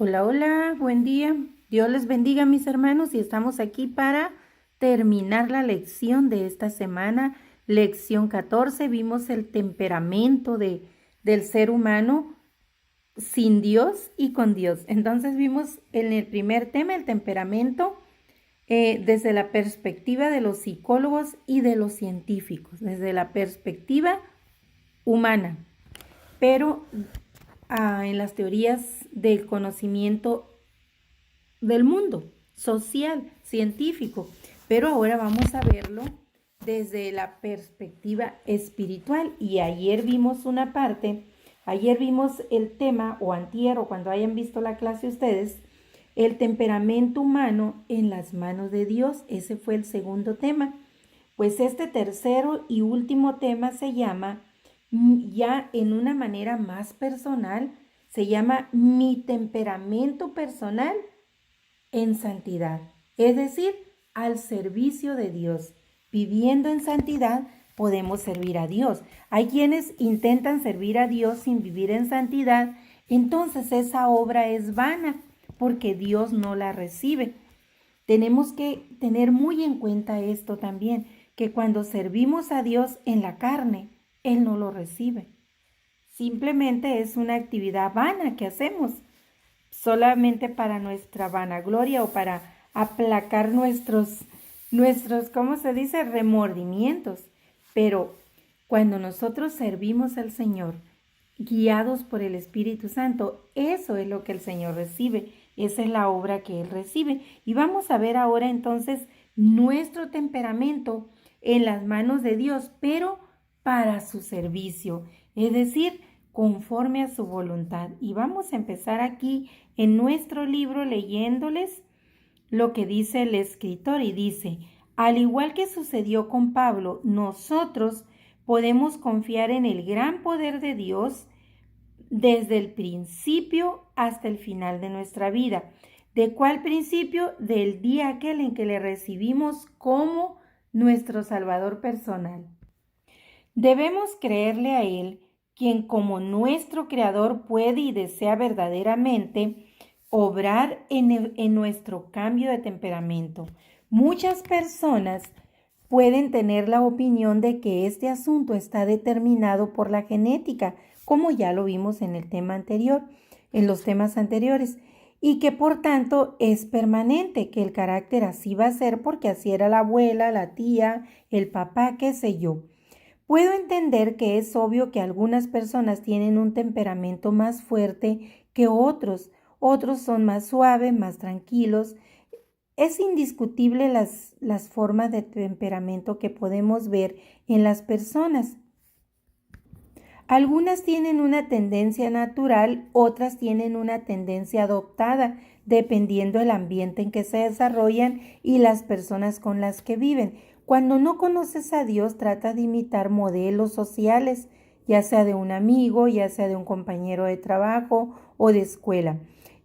Hola, hola, buen día. Dios les bendiga, mis hermanos, y estamos aquí para terminar la lección de esta semana. Lección 14. Vimos el temperamento del ser humano sin Dios y con Dios. Entonces vimos en el primer tema el temperamento desde la perspectiva de los psicólogos y de los científicos, desde la perspectiva humana. Pero en las teorías del conocimiento del mundo social, científico, pero ahora vamos a verlo desde la perspectiva espiritual. Y ayer vimos una parte, ayer vimos el tema, o antier, o cuando hayan visto la clase ustedes, el temperamento humano en las manos de Dios. Ese fue el segundo tema. Pues este tercero y último tema se llama, ya en una manera más personal, se llama mi temperamento personal en santidad, es decir, al servicio de Dios. Viviendo en santidad podemos servir a Dios. Hay quienes intentan servir a Dios sin vivir en santidad, entonces esa obra es vana porque Dios no la recibe. Tenemos que tener muy en cuenta esto también, que cuando servimos a Dios en la carne, Él no lo recibe. Simplemente es una actividad vana que hacemos solamente para nuestra vanagloria o para aplacar nuestros, ¿cómo se dice?, remordimientos. Pero cuando nosotros servimos al Señor, guiados por el Espíritu Santo, eso es lo que el Señor recibe. Esa es la obra que Él recibe. Y vamos a ver ahora entonces nuestro temperamento en las manos de Dios, pero para su servicio, es decir, conforme a su voluntad. Y vamos a empezar aquí en nuestro libro leyéndoles lo que dice el escritor, y dice: al igual que sucedió con Pablo, nosotros podemos confiar en el gran poder de Dios desde el principio hasta el final de nuestra vida. ¿De cuál principio? Del día aquel en que le recibimos como nuestro Salvador personal. Debemos creerle a Él, quien como nuestro Creador puede y desea verdaderamente obrar en nuestro cambio de temperamento. Muchas personas pueden tener la opinión de que este asunto está determinado por la genética, como ya lo vimos en el tema anterior, en los temas anteriores, y que por tanto es permanente, que el carácter así va a ser porque así era la abuela, la tía, el papá, qué sé yo. Puedo entender que es obvio que algunas personas tienen un temperamento más fuerte que otros son más suaves, más tranquilos. Es indiscutible las formas de temperamento que podemos ver en las personas. Algunas tienen una tendencia natural, otras tienen una tendencia adoptada, dependiendo del ambiente en que se desarrollan y las personas con las que viven. Cuando no conoces a Dios, trata de imitar modelos sociales, ya sea de un amigo, ya sea de un compañero de trabajo o de escuela.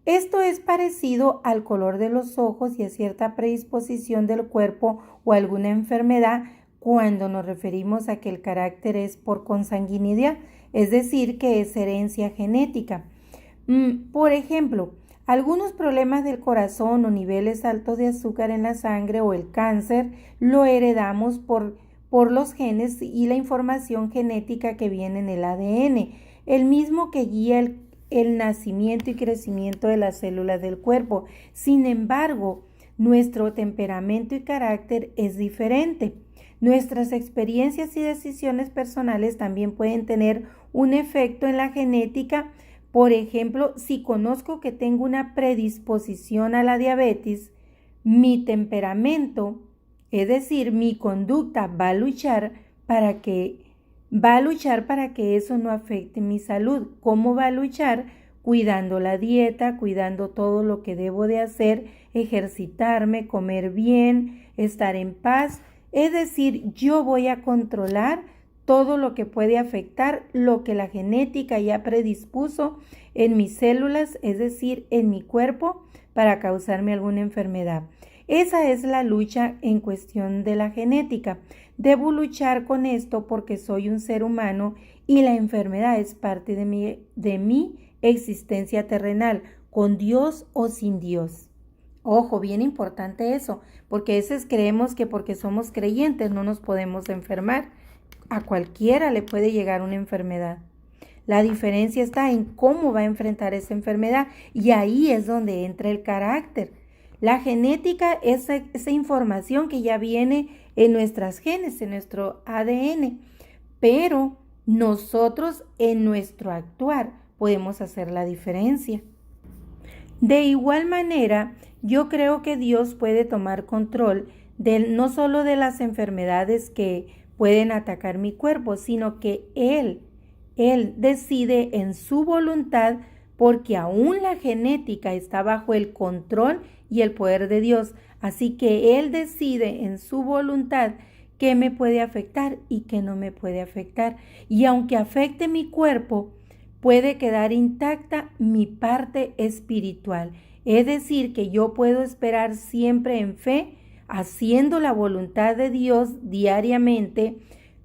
Esto es parecido al color de los ojos y a cierta predisposición del cuerpo o alguna enfermedad cuando nos referimos a que el carácter es por consanguinidad, es decir, que es herencia genética. Por ejemplo, algunos problemas del corazón o niveles altos de azúcar en la sangre o el cáncer lo heredamos por los genes y la información genética que viene en el ADN, el mismo que guía el nacimiento y crecimiento de las células del cuerpo. Sin embargo, nuestro temperamento y carácter es diferente. Nuestras experiencias y decisiones personales también pueden tener un efecto en la genética. Por ejemplo, si conozco que tengo una predisposición a la diabetes, mi temperamento, es decir, mi conducta va a luchar para que eso no afecte mi salud. ¿Cómo va a luchar? Cuidando la dieta, cuidando todo lo que debo de hacer, ejercitarme, comer bien, estar en paz. Es decir, yo voy a controlar todo lo que puede afectar lo que la genética ya predispuso en mis células, es decir, en mi cuerpo, para causarme alguna enfermedad. Esa es la lucha en cuestión de la genética. Debo luchar con esto porque soy un ser humano y la enfermedad es parte de mi existencia terrenal. con Dios o sin Dios. Ojo, bien importante eso, porque a veces creemos que porque somos creyentes no nos podemos enfermar. A cualquiera le puede llegar una enfermedad. La diferencia está en cómo va a enfrentar esa enfermedad y ahí es donde entra el carácter. La genética es esa información que ya viene en nuestras genes, en nuestro ADN, pero nosotros en nuestro actuar podemos hacer la diferencia. De igual manera, yo creo que Dios puede tomar control no solo de las enfermedades que pueden atacar mi cuerpo, sino que Él decide en su voluntad, porque aún la genética está bajo el control y el poder de Dios. Así que Él decide en su voluntad qué me puede afectar y qué no me puede afectar. Y aunque afecte mi cuerpo, puede quedar intacta mi parte espiritual. Es decir, que yo puedo esperar siempre en fe, haciendo la voluntad de Dios diariamente,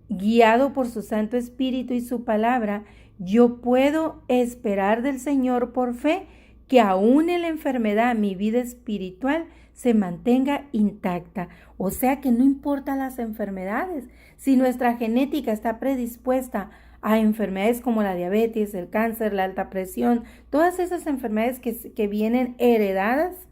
guiado por su Santo Espíritu y su palabra. Yo puedo esperar del Señor por fe que aún en la enfermedad mi vida espiritual se mantenga intacta. O sea que no importa las enfermedades, si nuestra genética está predispuesta a enfermedades como la diabetes, el cáncer, la alta presión, todas esas enfermedades que vienen heredadas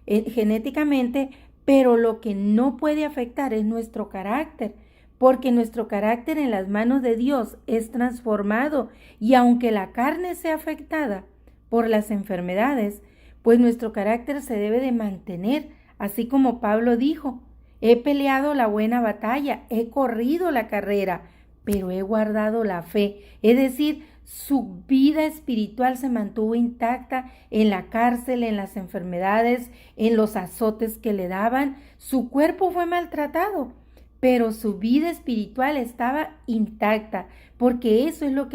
genéticamente, pero lo que no puede afectar es nuestro carácter, porque nuestro carácter en las manos de Dios es transformado y aunque la carne sea afectada por las enfermedades, pues nuestro carácter se debe de mantener, así como Pablo dijo: he peleado la buena batalla, he corrido la carrera, pero he guardado la fe. Es decir, su vida espiritual se mantuvo intacta en la cárcel, en las enfermedades, en los azotes que le daban. Su cuerpo fue maltratado, pero su vida espiritual estaba intacta, porque eso es lo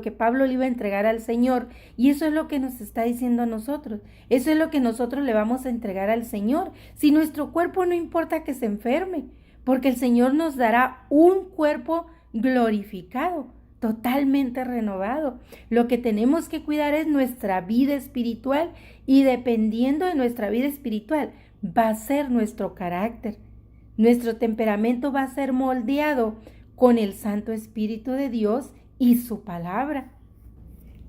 que Pablo le iba a entregar al Señor, y eso es lo que nos está diciendo a nosotros. Eso es lo que nosotros le vamos a entregar al Señor. Si nuestro cuerpo no importa que se enferme, porque el Señor nos dará un cuerpo glorificado, totalmente renovado. Lo que tenemos que cuidar es nuestra vida espiritual, y dependiendo de nuestra vida espiritual va a ser nuestro carácter. Nuestro temperamento va a ser moldeado con el Santo Espíritu de Dios y su palabra.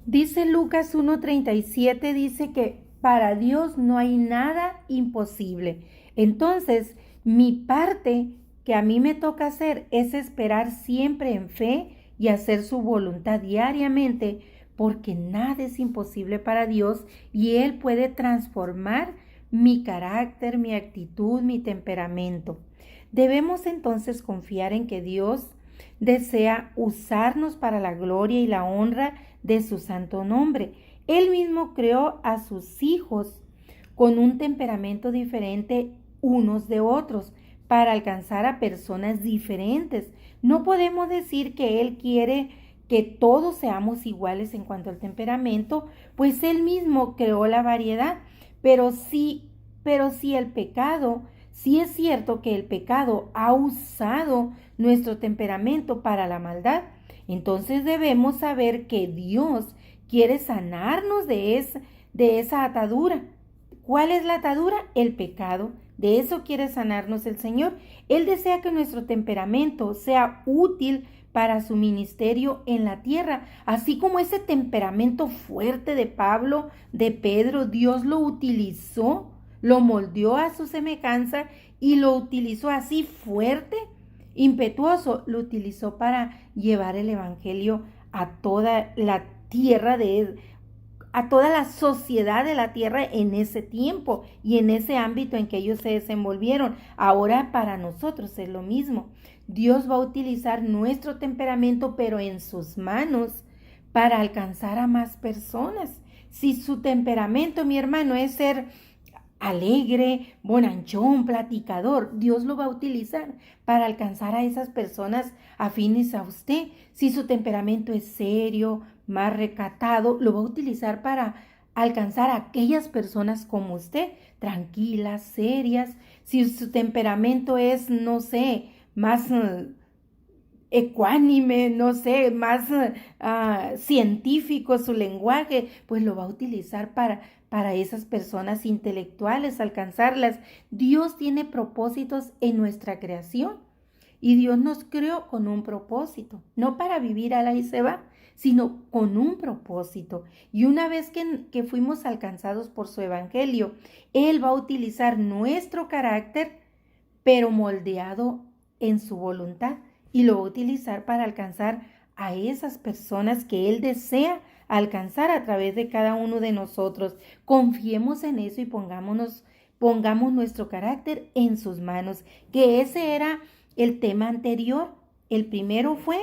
Dice Lucas 1:37, dice que para Dios no hay nada imposible. Entonces, mi parte que a mí me toca hacer es esperar siempre en fe y hacer su voluntad diariamente, porque nada es imposible para Dios y Él puede transformar mi carácter, mi actitud, mi temperamento. Debemos entonces confiar en que Dios desea usarnos para la gloria y la honra de su santo nombre. Él mismo creó a sus hijos con un temperamento diferente unos de otros para alcanzar a personas diferentes. No podemos decir que Él quiere que todos seamos iguales en cuanto al temperamento, pues Él mismo creó la variedad. Pero sí el pecado, sí es cierto que el pecado ha usado nuestro temperamento para la maldad. Entonces debemos saber que Dios quiere sanarnos de esa atadura. ¿Cuál es la atadura? El pecado. De eso quiere sanarnos el Señor. Él desea que nuestro temperamento sea útil para su ministerio en la tierra, así como ese temperamento fuerte de Pablo, de Pedro. Dios lo utilizó, lo moldeó a su semejanza y lo utilizó así fuerte, impetuoso, lo utilizó para llevar el evangelio a toda la tierra a toda la sociedad de la tierra en ese tiempo y en ese ámbito en que ellos se desenvolvieron. Ahora para nosotros es lo mismo. Dios va a utilizar nuestro temperamento, pero en sus manos, para alcanzar a más personas. Si su temperamento, mi hermano, es ser alegre, bonachón, platicador, Dios lo va a utilizar para alcanzar a esas personas afines a usted. Si su temperamento es serio, más recatado, lo va a utilizar para alcanzar a aquellas personas como usted, tranquilas, serias. Si su temperamento es, no sé, más ecuánime, no sé, más científico su lenguaje, pues lo va a utilizar para esas personas intelectuales, alcanzarlas. Dios tiene propósitos en nuestra creación y Dios nos creó con un propósito, no para vivir al ahí se va, sino con un propósito. Y una vez que fuimos alcanzados por su evangelio, Él va a utilizar nuestro carácter, pero moldeado en su voluntad, y lo va a utilizar para alcanzar a esas personas que Él desea alcanzar a través de cada uno de nosotros. Confiemos en eso y pongamos nuestro carácter en sus manos, que ese era el tema anterior. El primero fue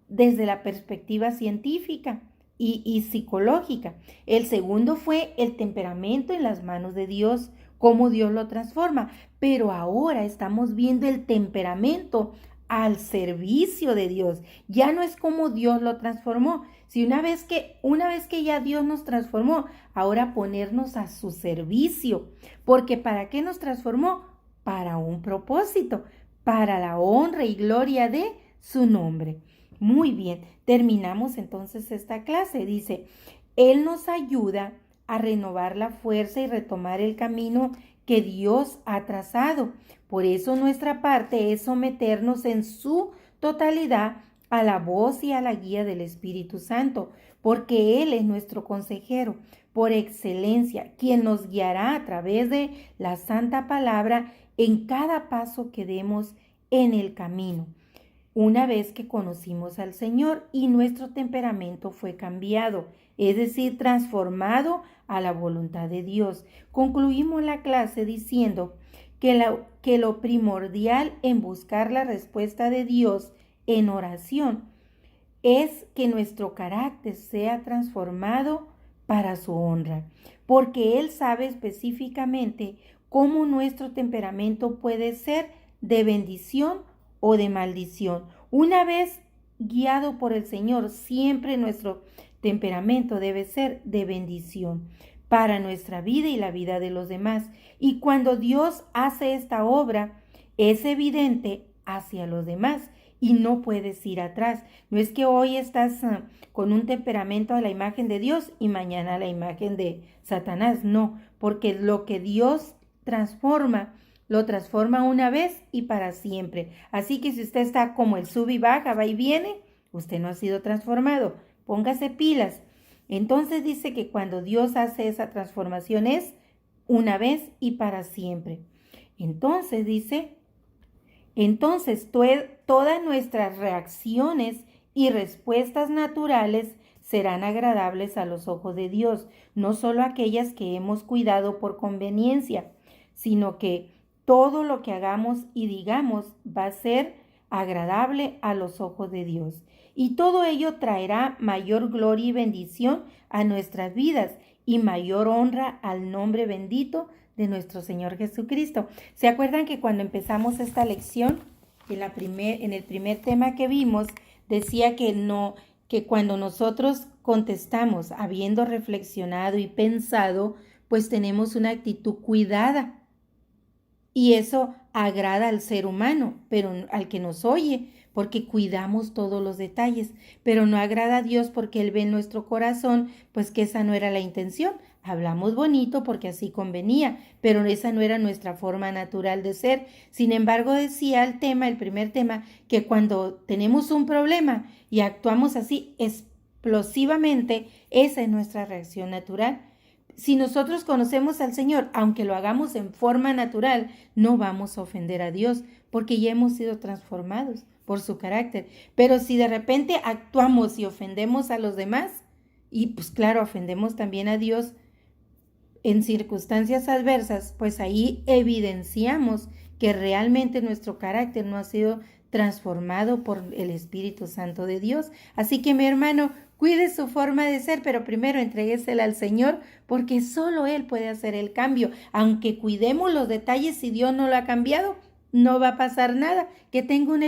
desde la perspectiva científica y psicológica. El segundo fue el temperamento en las manos de Dios, cómo Dios lo transforma. Pero ahora estamos viendo el temperamento al servicio de Dios. Ya no es como Dios lo transformó. Si una vez que ya Dios nos transformó, ahora ponernos a su servicio. Porque ¿para qué nos transformó? Para un propósito, para la honra y gloria de su nombre. Muy bien, terminamos entonces esta clase. Dice, Él nos ayuda a renovar la fuerza y retomar el camino que Dios ha trazado. Por eso nuestra parte es someternos en su totalidad a la voz y a la guía del Espíritu Santo, porque Él es nuestro consejero por excelencia, quien nos guiará a través de la santa palabra en cada paso que demos en el camino. Una vez que conocimos al Señor y nuestro temperamento fue cambiado, es decir, transformado a la voluntad de Dios. Concluimos la clase diciendo que lo primordial en buscar la respuesta de Dios en oración es que nuestro carácter sea transformado para su honra, porque Él sabe específicamente cómo nuestro temperamento puede ser de bendición o de maldición. Una vez guiado por el Señor, siempre nuestro temperamento debe ser de bendición para nuestra vida y la vida de los demás. Y cuando Dios hace esta obra, es evidente hacia los demás y no puedes ir atrás. No es que hoy estás con un temperamento a la imagen de Dios y mañana a la imagen de Satanás. No, porque lo que Dios transforma, lo transforma una vez y para siempre. Así que si usted está como el sub y baja, va y viene, usted no ha sido transformado. Póngase pilas. Entonces dice que cuando Dios hace esa transformación es una vez y para siempre. Entonces dice, todas nuestras reacciones y respuestas naturales serán agradables a los ojos de Dios, no solo aquellas que hemos cuidado por conveniencia, sino que todo lo que hagamos y digamos va a ser agradable a los ojos de Dios. Y todo ello traerá mayor gloria y bendición a nuestras vidas y mayor honra al nombre bendito de nuestro Señor Jesucristo. ¿Se acuerdan que cuando empezamos esta lección, en el primer tema que vimos, decía que cuando nosotros contestamos habiendo reflexionado y pensado, pues tenemos una actitud cuidada? Y eso agrada al ser humano, pero al que nos oye, porque cuidamos todos los detalles, pero no agrada a Dios porque Él ve en nuestro corazón, pues que esa no era la intención. Hablamos bonito porque así convenía, pero esa no era nuestra forma natural de ser. Sin embargo, decía el primer tema, que cuando tenemos un problema y actuamos así explosivamente, esa es nuestra reacción natural. Si nosotros conocemos al Señor, aunque lo hagamos en forma natural, no vamos a ofender a Dios, porque ya hemos sido transformados por su carácter. Pero si de repente actuamos y ofendemos a los demás, y pues claro, ofendemos también a Dios en circunstancias adversas, pues ahí evidenciamos que realmente nuestro carácter no ha sido transformado por el Espíritu Santo de Dios. Así que mi hermano, cuide su forma de ser, pero primero entréguesela al Señor, porque solo Él puede hacer el cambio. Aunque cuidemos los detalles, si Dios no lo ha cambiado, no va a pasar nada. Que tenga un